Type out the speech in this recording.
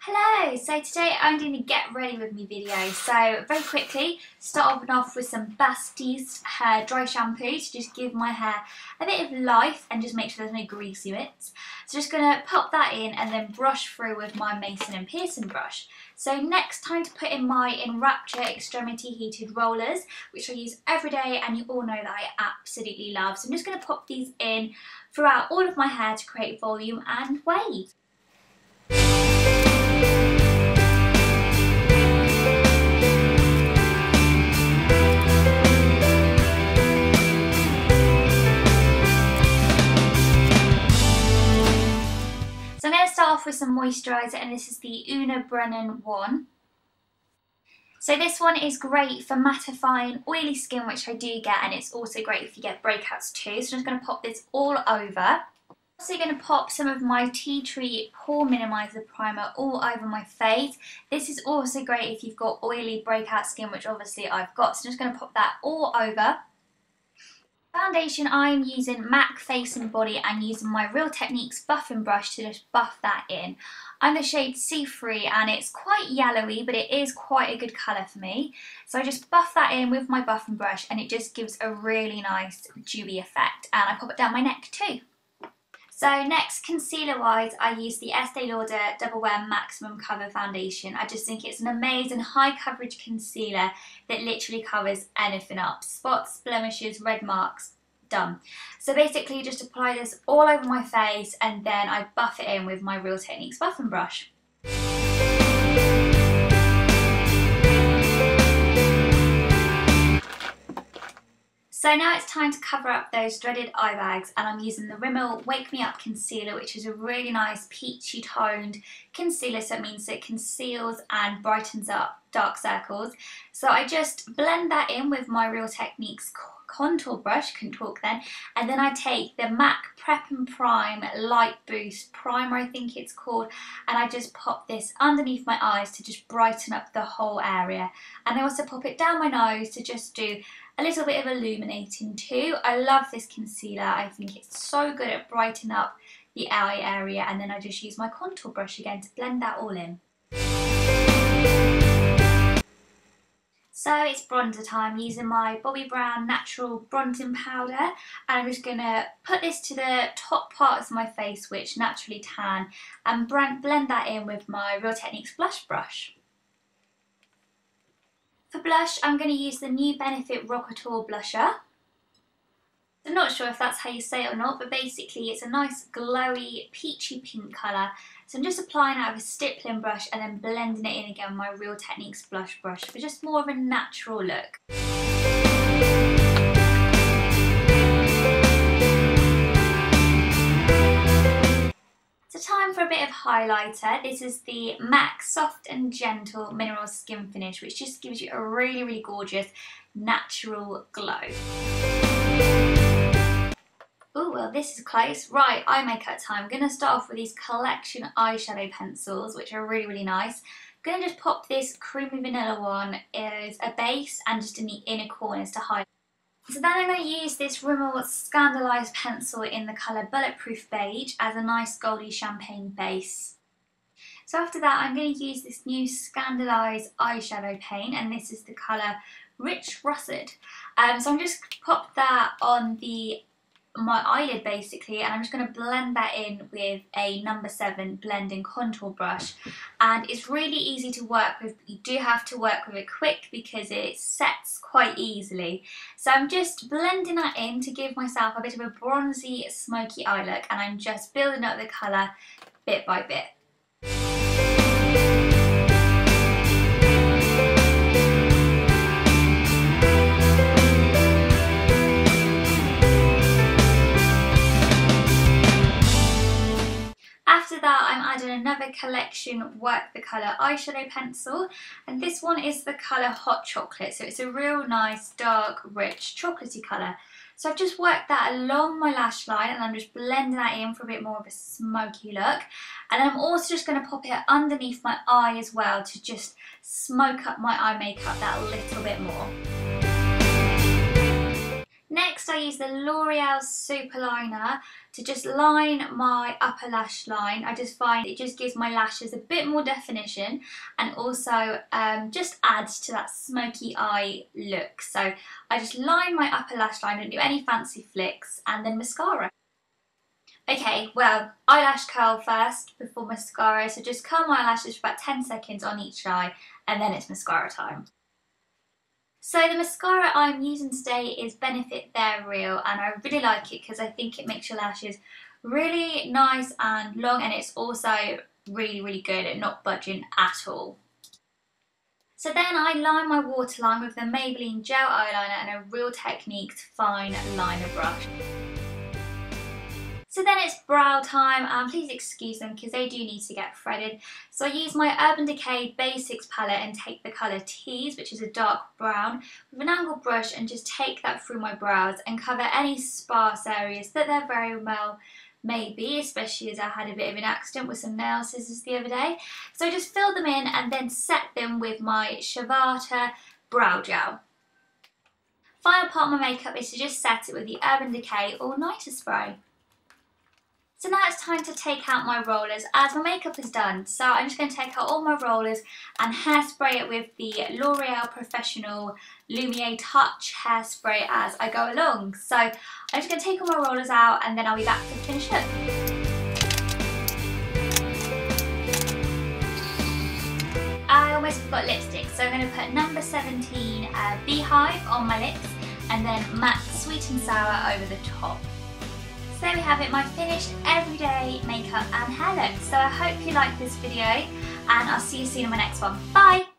Hello, so today I'm doing a get ready with me video. So very quickly, starting off with some Batiste dry shampoo to just give my hair a bit of life and just make sure there's no greasy bits. So just going to pop that in and then brush through with my Mason and Pearson brush. So next, time to put in my Enrapture Extremity heated rollers, which I use every day and you all know that I absolutely love. So I'm just going to pop these in throughout all of my hair to create volume and wave. So I'm going to start off with some moisturiser, and this is the Brennan 1. So this one is great for mattifying oily skin, which I do get, and it's also great if you get breakouts too. So I'm just going to pop this all over. I'm also going to pop some of my Tea Tree Pore Minimiser primer all over my face. This is also great if you've got oily breakout skin, which obviously I've got. So I'm just going to pop that all over. Foundation, I'm using MAC Face and Body and using my Real Techniques buffing brush to just buff that in. I'm the shade C3 and it's quite yellowy, but it is quite a good colour for me. So I just buff that in with my buffing brush and it just gives a really nice dewy effect, and I pop it down my neck too. So next, concealer wise, I use the Estee Lauder Double Wear Maximum Cover Foundation. I just think it's an amazing high coverage concealer that literally covers anything up. Spots, blemishes, red marks, done. So basically you just apply this all over my face and then I buff it in with my Real Techniques buffing brush. So now it's time to cover up those dreaded eye bags, and I'm using the Rimmel Wake Me Up Concealer, which is a really nice peachy toned concealer, so it means it conceals and brightens up dark circles. So I just blend that in with my Real Techniques contour brush, couldn't talk then, and then I take the MAC Prep and Prime Light Boost Primer, I think it's called, and I just pop this underneath my eyes to just brighten up the whole area. And I also pop it down my nose to just do a little bit of illuminating too. I love this concealer. I think it's so good at brightening up the eye area, and then I just use my contour brush again to blend that all in. So it's bronzer time, using my Bobbi Brown Natural Bronzing Powder, and I'm just going to put this to the top parts of my face, which naturally tan, and blend that in with my Real Techniques blush brush. For blush, I'm going to use the New Benefit Rockateur blusher. I'm not sure if that's how you say it or not, but basically it's a nice glowy peachy pink colour. So I'm just applying it with a stippling brush and then blending it in again with my Real Techniques blush brush for just more of a natural look. So time for a bit of highlighter. This is the MAC Soft and Gentle Mineral Skin Finish, which just gives you a really, really gorgeous natural glow. Oh, well, this is close. Right, eye makeup time. I'm going to start off with these collection eyeshadow pencils, which are really, really nice. I'm going to just pop this creamy vanilla one as a base and just in the inner corners to highlight. So then I'm going to use this Rimmel Scandalised pencil in the colour Bulletproof Beige as a nice goldy champagne base. So after that, I'm going to use this new Scandalised eyeshadow paint, and this is the colour Rich Russet. So I'm just pop that on my eyelid basically, and I'm just going to blend that in with a number 7 blending contour brush, and it's really easy to work with, but you do have to work with it quick because it sets quite easily. So I'm just blending that in to give myself a bit of a bronzy smoky eye look, and I'm just building up the colour bit by bit. After that, I'm adding another collection Work the Colour eyeshadow pencil, and this one is the colour Hot Chocolate, so it's a real nice dark rich chocolatey colour. So I've just worked that along my lash line and I'm just blending that in for a bit more of a smoky look, and then I'm also just going to pop it underneath my eye as well to just smoke up my eye makeup that little bit more. Next I use the L'Oreal Super Liner to just line my upper lash line. I just find it just gives my lashes a bit more definition and also just adds to that smoky eye look. So I just line my upper lash line, don't do any fancy flicks, and then mascara. Okay, well, eyelash curl first before mascara, so just curl my eyelashes for about 10 seconds on each eye and then it's mascara time. So the mascara I'm using today is Benefit They're Real, and I really like it because I think it makes your lashes really nice and long, and it's also really good at not budging at all. So then I line my waterline with the Maybelline Gel Eyeliner and a Real Techniques Fine Liner Brush. So then it's brow time, and please excuse them because they do need to get threaded. So I use my Urban Decay Basics palette and take the colour Tease, which is a dark brown, with an angled brush, and just take that through my brows and cover any sparse areas that there very well may be, especially as I had a bit of an accident with some nail scissors the other day. So I just fill them in and then set them with my Shavata Brow Gel. Final part of my makeup is to just set it with the Urban Decay All Nighter Spray. So now it's time to take out my rollers as my makeup is done. So I'm just going to take out all my rollers and hairspray it with the L'Oreal Professional Lumiere Touch hairspray as I go along. So I'm just going to take all my rollers out and then I'll be back to finish up. I almost forgot lipstick, so I'm going to put number 17 Beehive on my lips and then matte Sweet and Sour over the top. So there we have it, my finished everyday makeup and hair look. So I hope you liked this video and I'll see you soon in my next one. Bye!